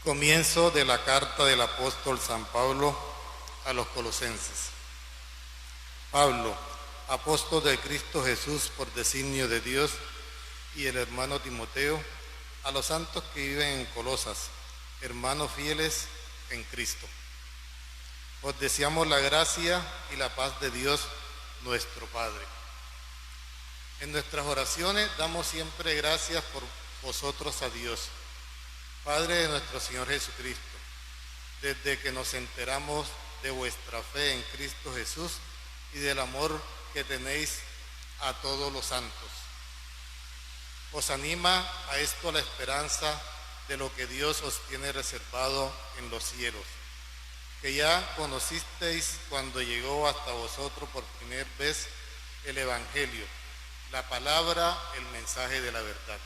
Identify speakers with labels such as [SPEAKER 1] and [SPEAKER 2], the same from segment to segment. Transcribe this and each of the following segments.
[SPEAKER 1] Comienzo de la carta del apóstol San Pablo a los colosenses. Pablo, apóstol de Cristo Jesús por designio de Dios, y el hermano Timoteo, a los santos que viven en Colosas, hermanos fieles en Cristo. Os deseamos la gracia y la paz de Dios, nuestro Padre. En nuestras oraciones damos siempre gracias por vosotros a Dios, Padre de nuestro Señor Jesucristo, desde que nos enteramos de vuestra fe en Cristo Jesús y del amor que tenéis a todos los santos. Os anima a esto la esperanza de lo que Dios os tiene reservado en los cielos, que ya conocisteis cuando llegó hasta vosotros por primera vez el Evangelio, la palabra, el mensaje de la verdad.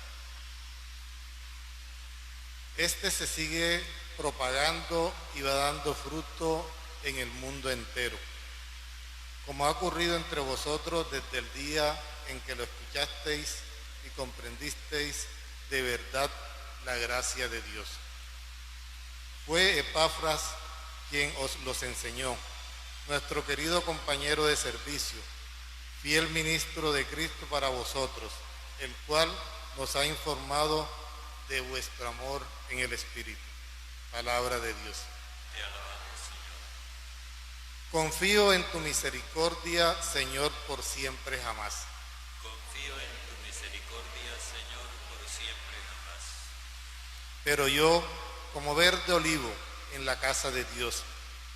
[SPEAKER 1] Este se sigue propagando y va dando fruto en el mundo entero, como ha ocurrido entre vosotros desde el día en que lo escuchasteis y comprendisteis de verdad la gracia de Dios. Fue Epafras quien os los enseñó, nuestro querido compañero de servicio, fiel ministro de Cristo para vosotros, el cual nos ha informado de vuestro amor en el Espíritu. Palabra de Dios.
[SPEAKER 2] Te alabamos, Señor.
[SPEAKER 1] Confío en tu misericordia, Señor, por siempre jamás.
[SPEAKER 2] Confío en tu misericordia, Señor, por siempre jamás.
[SPEAKER 1] Pero yo, como verde olivo en la casa de Dios,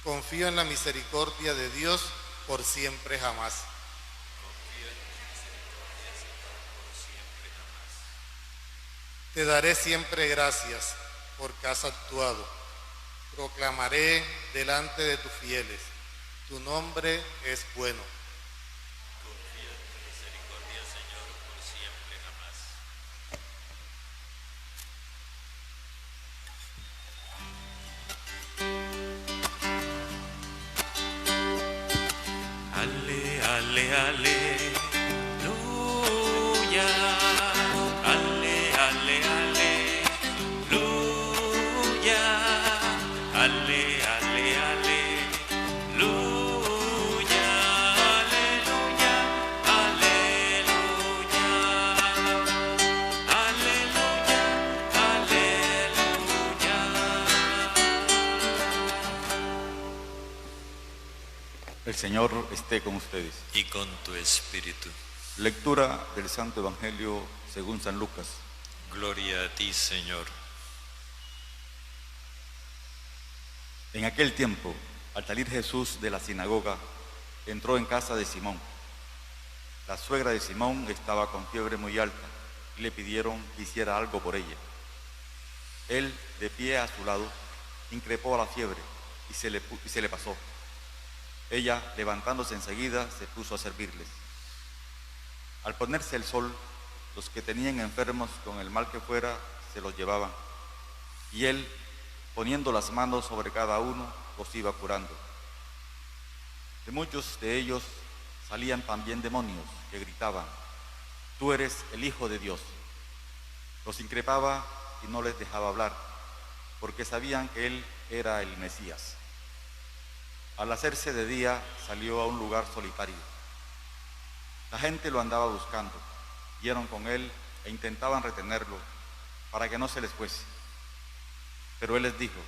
[SPEAKER 1] confío en la misericordia de Dios por siempre jamás.
[SPEAKER 2] Confío en tu misericordia, Señor, por siempre jamás.
[SPEAKER 1] Te daré siempre gracias porque has actuado. Proclamaré delante de tus fieles, tu nombre es bueno.
[SPEAKER 2] Confío en tu misericordia, Señor, por siempre jamás. Ale, ale, aleluya. Ale, ale, aleluya. Ale, ale, aleluya. Aleluya, aleluya. Aleluya, aleluya.
[SPEAKER 3] El Señor esté con ustedes.
[SPEAKER 2] Y con tu espíritu.
[SPEAKER 3] Lectura del Santo Evangelio según San Lucas.
[SPEAKER 2] Gloria a ti, Señor.
[SPEAKER 3] En aquel tiempo, al salir Jesús de la sinagoga, entró en casa de Simón. La suegra de Simón estaba con fiebre muy alta y le pidieron que hiciera algo por ella. Él, de pie a su lado, increpó a la fiebre y se le pasó. Ella, levantándose enseguida, se puso a servirles. Al ponerse el sol, los que tenían enfermos con el mal que fuera, se los llevaban. Y él, poniendo las manos sobre cada uno, los iba curando. De muchos de ellos salían también demonios que gritaban: «Tú eres el Hijo de Dios». Los increpaba y no les dejaba hablar, porque sabían que él era el Mesías. Al hacerse de día, salió a un lugar solitario. La gente lo andaba buscando, dieron con él e intentaban retenerlo para que no se les fuese. Pero él les dijo: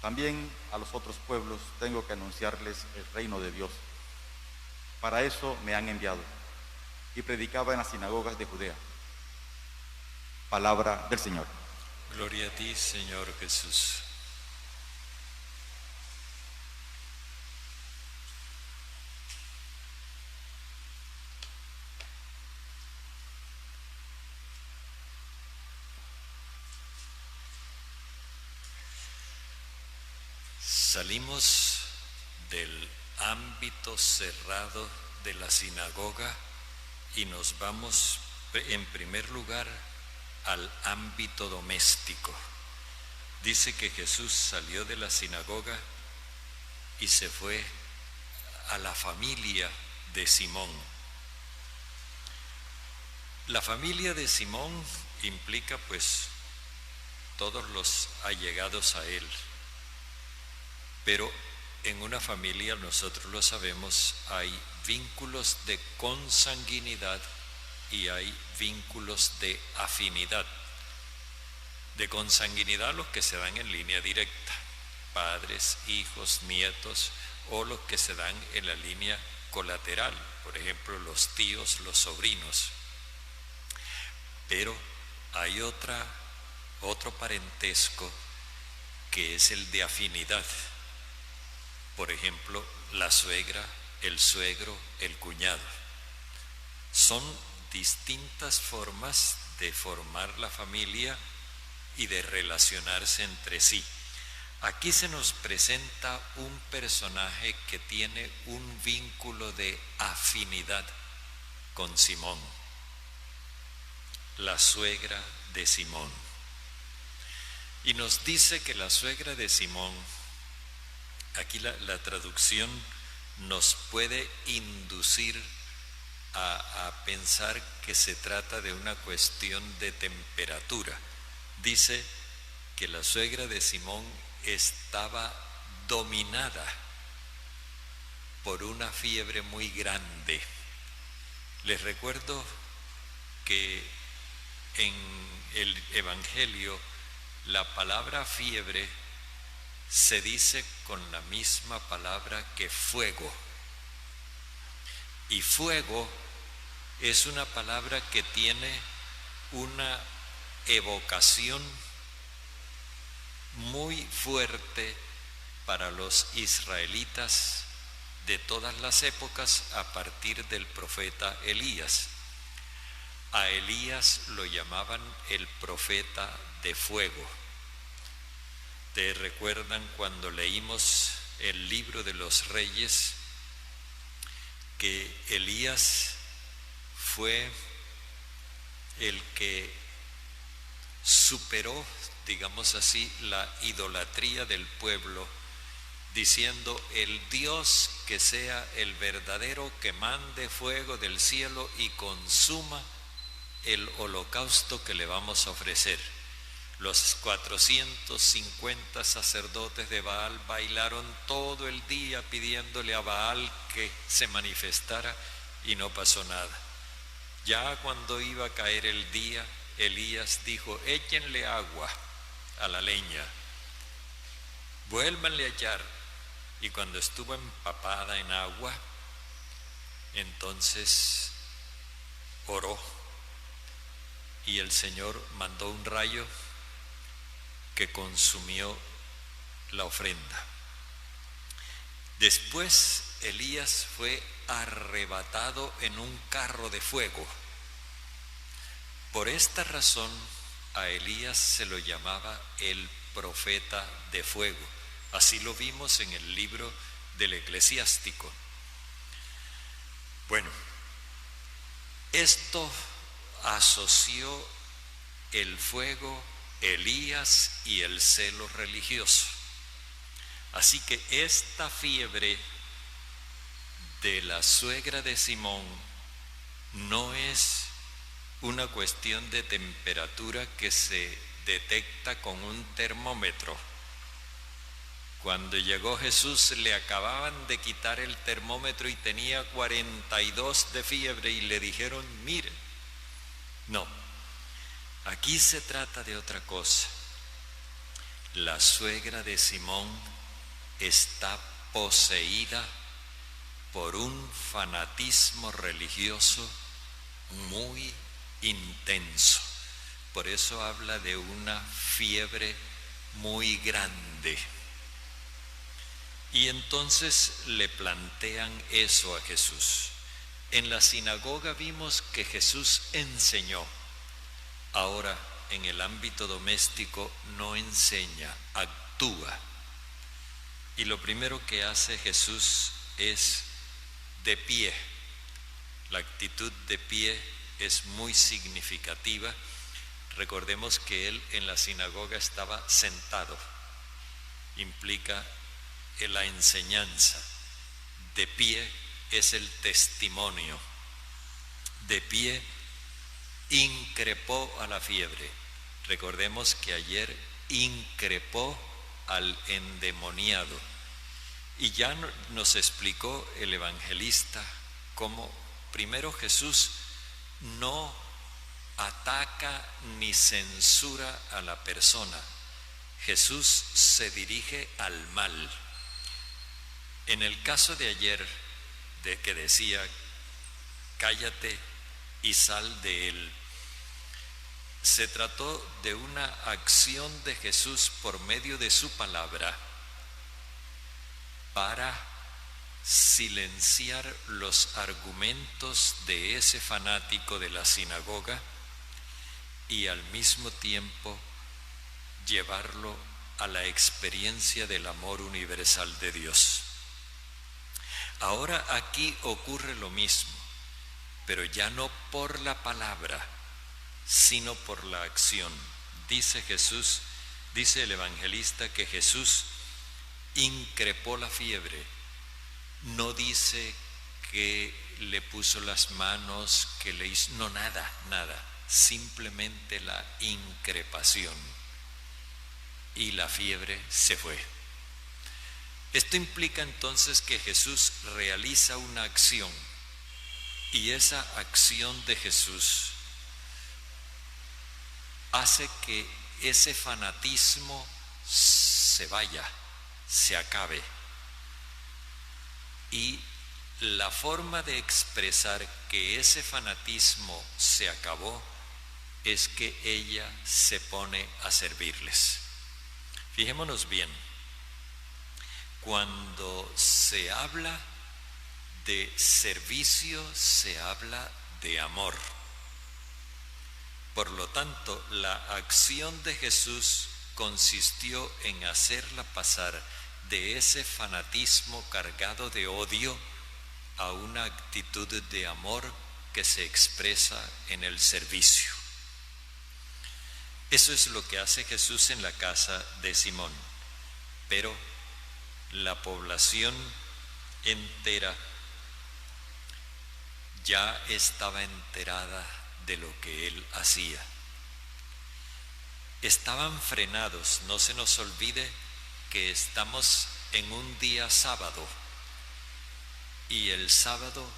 [SPEAKER 3] «También a los otros pueblos tengo que anunciarles el reino de Dios. Para eso me han enviado». Y predicaba en las sinagogas de Judea. Palabra del Señor.
[SPEAKER 2] Gloria a ti, Señor Jesús. Salimos del ámbito cerrado de la sinagoga y nos vamos en primer lugar al ámbito doméstico. Dice que Jesús salió de la sinagoga y se fue a la familia de Simón. La familia de Simón implica pues todos los allegados a Él. Pero en una familia, nosotros lo sabemos, hay vínculos de consanguinidad y hay vínculos de afinidad. De consanguinidad los que se dan en línea directa, padres, hijos, nietos, o los que se dan en la línea colateral, por ejemplo, los tíos, los sobrinos. Pero hay otro parentesco que es el de afinidad. Por ejemplo, la suegra, el suegro, el cuñado. Son distintas formas de formar la familia y de relacionarse entre sí. Aquí se nos presenta un personaje que tiene un vínculo de afinidad con Simón, la suegra de Simón. Y nos dice que la suegra de Simón, aquí la traducción nos puede inducir a pensar que se trata de una cuestión de temperatura. Dice que la suegra de Simón estaba dominada por una fiebre muy grande. Les recuerdo que en el Evangelio la palabra fiebre se dice con la misma palabra que fuego. Y fuego es una palabra que tiene una evocación muy fuerte para los israelitas de todas las épocas a partir del profeta Elías. A Elías lo llamaban el profeta de fuego. ¿Te recuerdan cuando leímos el libro de los Reyes que Elías fue el que superó, digamos así, la idolatría del pueblo, diciendo: el Dios que sea el verdadero, que mande fuego del cielo y consuma el holocausto que le vamos a ofrecer. Los 450 sacerdotes de Baal bailaron todo el día pidiéndole a Baal que se manifestara y no pasó nada. Ya cuando iba a caer el día, Elías dijo: échenle agua a la leña, vuélvanle a echar. Y cuando estuvo empapada en agua, entonces oró y el Señor mandó un rayo que consumió la ofrenda. Después Elías fue arrebatado en un carro de fuego. Por esta razón a Elías se lo llamaba el profeta de fuego. Así lo vimos en el libro del Eclesiástico. Bueno, esto asoció el fuego, Elías y el celo religioso. Así que esta fiebre de la suegra de Simón no es una cuestión de temperatura que se detecta con un termómetro. Cuando llegó Jesús le acababan de quitar el termómetro y tenía 42 de fiebre y le dijeron: mire. No, aquí se trata de otra cosa. La suegra de Simón está poseída por un fanatismo religioso muy intenso. Por eso habla de una fiebre muy grande. Y entonces le plantean eso a Jesús. En la sinagoga vimos que Jesús enseñó. Ahora, en el ámbito doméstico no enseña, actúa. Y lo primero que hace Jesús es de pie. La actitud de pie es muy significativa. Recordemos que él en la sinagoga estaba sentado. Implica la enseñanza. De pie es el testimonio. De pie increpó a la fiebre. Recordemos que ayer increpó al endemoniado y ya nos explicó el evangelista cómo primero Jesús no ataca ni censura a la persona. Jesús se dirige al mal. En el caso de ayer, de que decía, cállate y sal de él, se trató de una acción de Jesús por medio de su palabra para silenciar los argumentos de ese fanático de la sinagoga y al mismo tiempo llevarlo a la experiencia del amor universal de Dios. Ahora aquí ocurre lo mismo, pero ya no por la palabra, sino por la acción. Dice Jesús, dice el evangelista que Jesús increpó la fiebre. No dice que le puso las manos, que le hizo, no, nada, simplemente la increpación. Y la fiebre se fue. Esto implica entonces que Jesús realiza una acción, y esa acción de Jesús hace que ese fanatismo se vaya, se acabe. Y la forma de expresar que ese fanatismo se acabó es que ella se pone a servirles. Fijémonos bien, cuando se habla de servicio, se habla de amor. Por lo tanto, la acción de Jesús consistió en hacerla pasar de ese fanatismo cargado de odio a una actitud de amor que se expresa en el servicio. Eso es lo que hace Jesús en la casa de Simón, pero la población entera ya estaba enterada de lo que él hacía. Estaban frenados. No se nos olvide que estamos en un día sábado y el sábado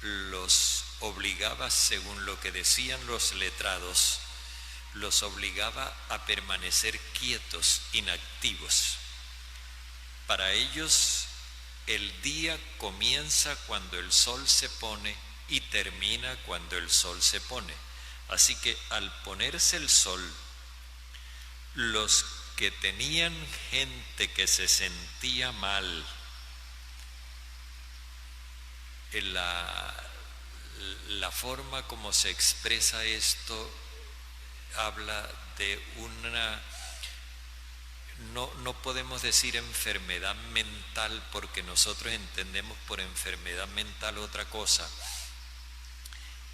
[SPEAKER 2] los obligaba, según lo que decían los letrados, los obligaba a permanecer quietos, inactivos. Para ellos el día comienza cuando el sol se pone y termina cuando el sol se pone. Así que al ponerse el sol, los que tenían gente que se sentía mal, la forma como se expresa esto habla de una, no podemos decir enfermedad mental, porque nosotros entendemos por enfermedad mental otra cosa,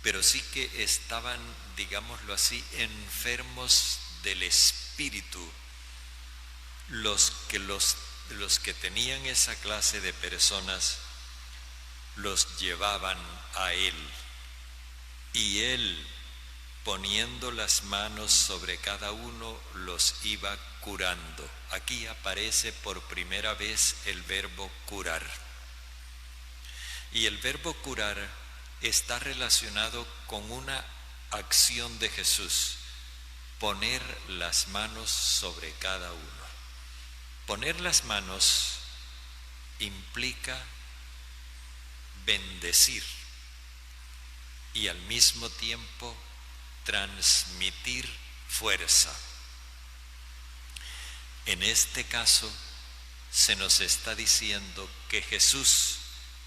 [SPEAKER 2] pero sí que estaban, digámoslo así, enfermos del espíritu, los que tenían esa clase de personas los llevaban a él, y él, poniendo las manos sobre cada uno, los iba curando. Aquí aparece por primera vez el verbo curar. Y el verbo curar está relacionado con una acción de Jesús: poner las manos sobre cada uno. Poner las manos implica bendecir y al mismo tiempo transmitir fuerza. En este caso se nos está diciendo que Jesús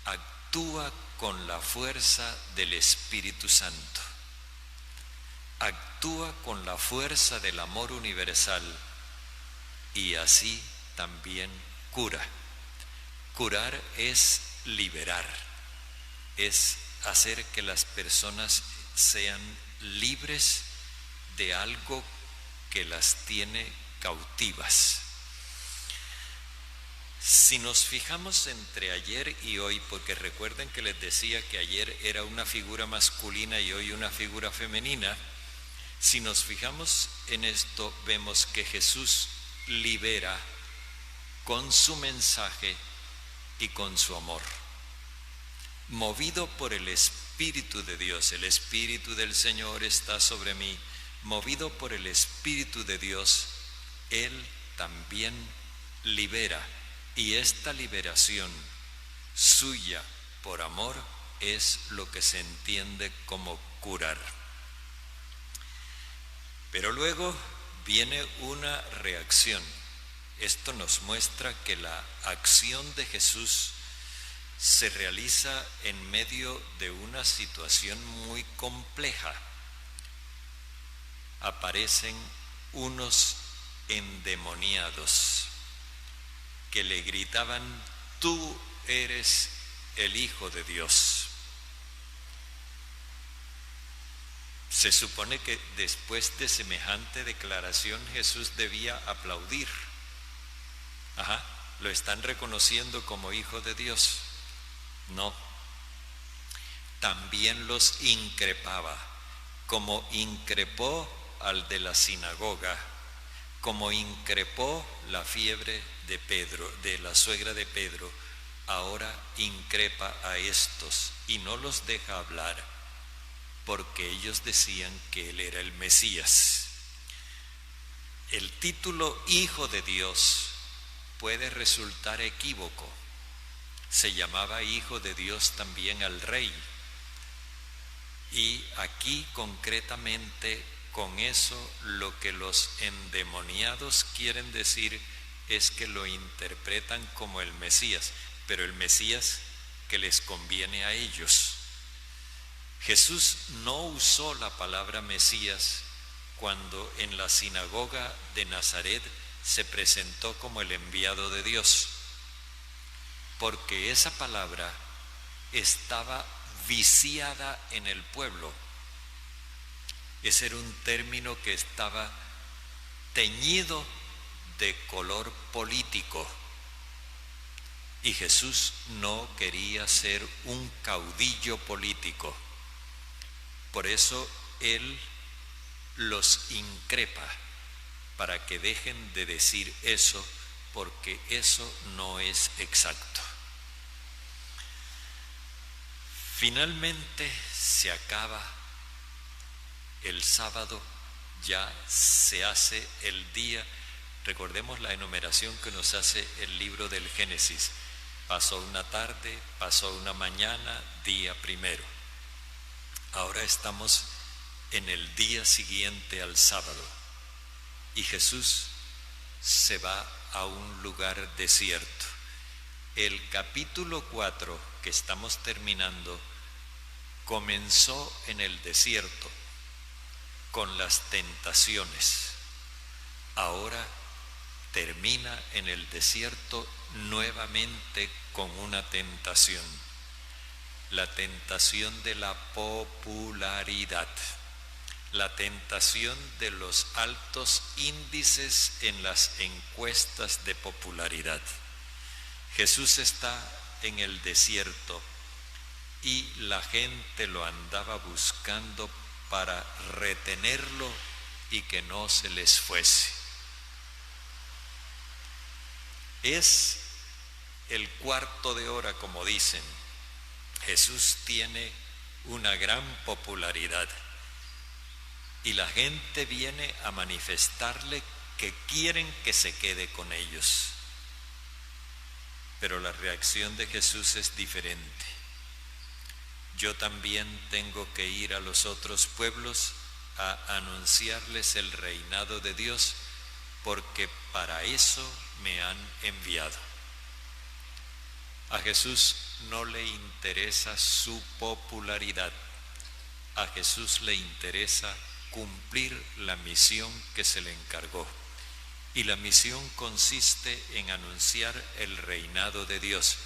[SPEAKER 2] actúa con la fuerza del Espíritu Santo, actúa con la fuerza del amor universal y así también cura. Curar es liberar, es hacer que las personas sean libres de algo que las tiene cautivas. Si nos fijamos entre ayer y hoy, porque recuerden que les decía que ayer era una figura masculina y hoy una figura femenina, Si nos fijamos en esto, vemos que Jesús libera con su mensaje y con su amor. Movido por el Espíritu de Dios, el Espíritu del Señor está sobre mí. Movido por el Espíritu de Dios, Él también libera. Y esta liberación suya por amor es lo que se entiende como curar. Pero luego viene una reacción. Esto nos muestra que la acción de Jesús se realiza en medio de una situación muy compleja. Aparecen unos endemoniados que le gritaban: tú eres el Hijo de Dios. Se supone que después de semejante declaración Jesús debía aplaudir. Lo están reconociendo como Hijo de Dios. No. También los increpaba, como increpó al de la sinagoga, como increpó la fiebre de Pedro, de la suegra de Pedro. Ahora increpa a estos y no los deja hablar, porque ellos decían que él era el Mesías. El título Hijo de Dios puede resultar equívoco. Se llamaba Hijo de Dios también al Rey. Y aquí concretamente con eso lo que los endemoniados quieren decir es que lo interpretan como el Mesías, pero el Mesías que les conviene a ellos. Jesús no usó la palabra Mesías cuando en la sinagoga de Nazaret se presentó como el enviado de Dios, porque esa palabra estaba viciada en el pueblo. Ese era un término que estaba teñido de color político, y Jesús no quería ser un caudillo político. Por eso Él los increpa para que dejen de decir eso, porque eso no es exacto. Finalmente se acaba el sábado, ya se hace el día. Recordemos la enumeración que nos hace el libro del Génesis. Pasó una tarde, pasó una mañana, día primero. Ahora estamos en el día siguiente al sábado y Jesús se va a un lugar desierto. El capítulo 4 que estamos terminando comenzó en el desierto con las tentaciones. Ahora termina en el desierto nuevamente con una tentación. La tentación de la popularidad, la tentación de los altos índices en las encuestas de popularidad. Jesús está en el desierto y la gente lo andaba buscando para retenerlo y que no se les fuese. Es el cuarto de hora, como dicen. Jesús tiene una gran popularidad y la gente viene a manifestarle que quieren que se quede con ellos. Pero la reacción de Jesús es diferente. Yo también tengo que ir a los otros pueblos a anunciarles el reinado de Dios, porque para eso me han enviado. A Jesús no le interesa su popularidad. A Jesús le interesa cumplir la misión que se le encargó. Y la misión consiste en anunciar el reinado de Dios.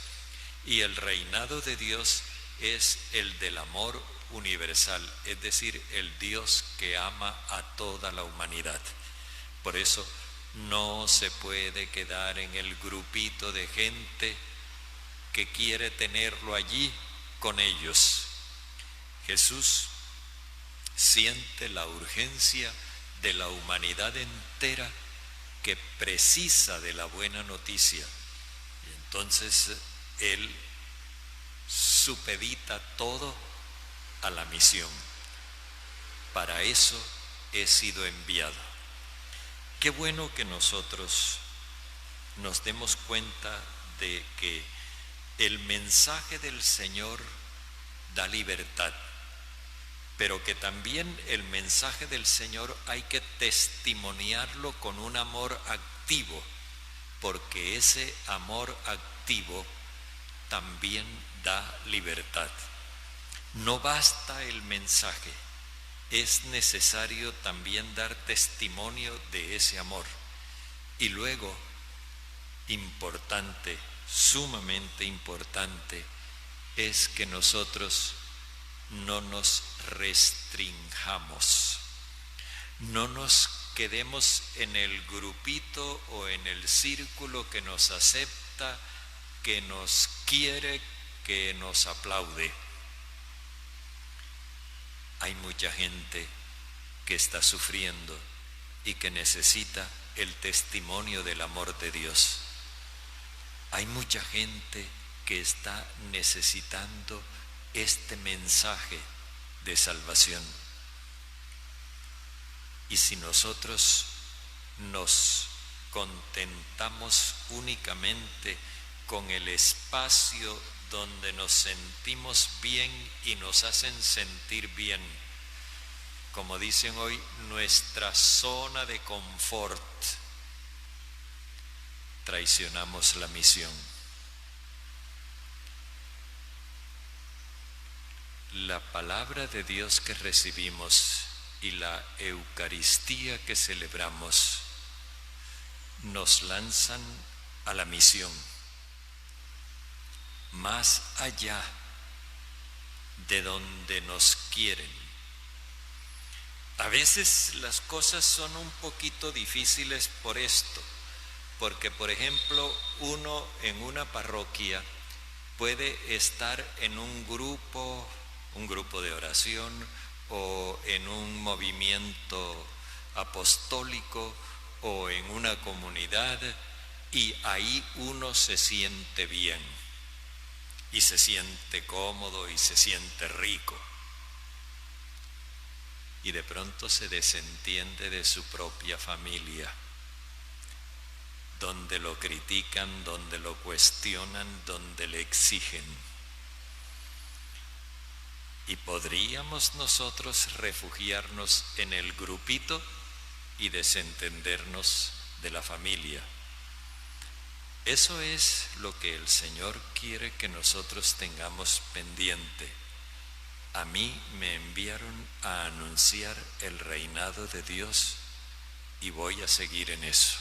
[SPEAKER 2] Y el reinado de Dios es el del amor universal, es decir, el Dios que ama a toda la humanidad. Por eso no se puede quedar en el grupito de gente que quiere tenerlo allí con ellos. Jesús siente la urgencia de la humanidad entera que precisa de la buena noticia. Y entonces Él supedita todo a la misión. Para eso he sido enviado. Qué bueno que nosotros nos demos cuenta de que el mensaje del Señor da libertad, pero que también el mensaje del Señor hay que testimoniarlo con un amor activo, porque ese amor activo también da libertad. No basta el mensaje, es necesario también dar testimonio de ese amor. Y luego, importante, sumamente importante, es que nosotros no nos restringamos, no nos quedemos en el grupito o en el círculo que nos acepta, que nos quiere, que nos aplaude. Hay mucha gente que está sufriendo y que necesita el testimonio del amor de Dios. Hay mucha gente que está necesitando este mensaje de salvación. Y si nosotros nos contentamos únicamente con el espacio donde nos sentimos bien y nos hacen sentir bien, como dicen hoy, nuestra zona de confort, traicionamos la misión. La palabra de Dios que recibimos y la Eucaristía que celebramos nos lanzan a la misión, más allá de donde nos quieren. A veces las cosas son un poquito difíciles por esto, porque por ejemplo uno en una parroquia puede estar en un grupo de oración o en un movimiento apostólico o en una comunidad, y ahí uno se siente bien y se siente cómodo y se siente rico, y de pronto se desentiende de su propia familia, donde lo critican, donde lo cuestionan, donde le exigen. Y podríamos nosotros refugiarnos en el grupito y desentendernos de la familia. Eso es lo que el Señor quiere que nosotros tengamos pendiente. A mí me enviaron a anunciar el reinado de Dios y voy a seguir en eso.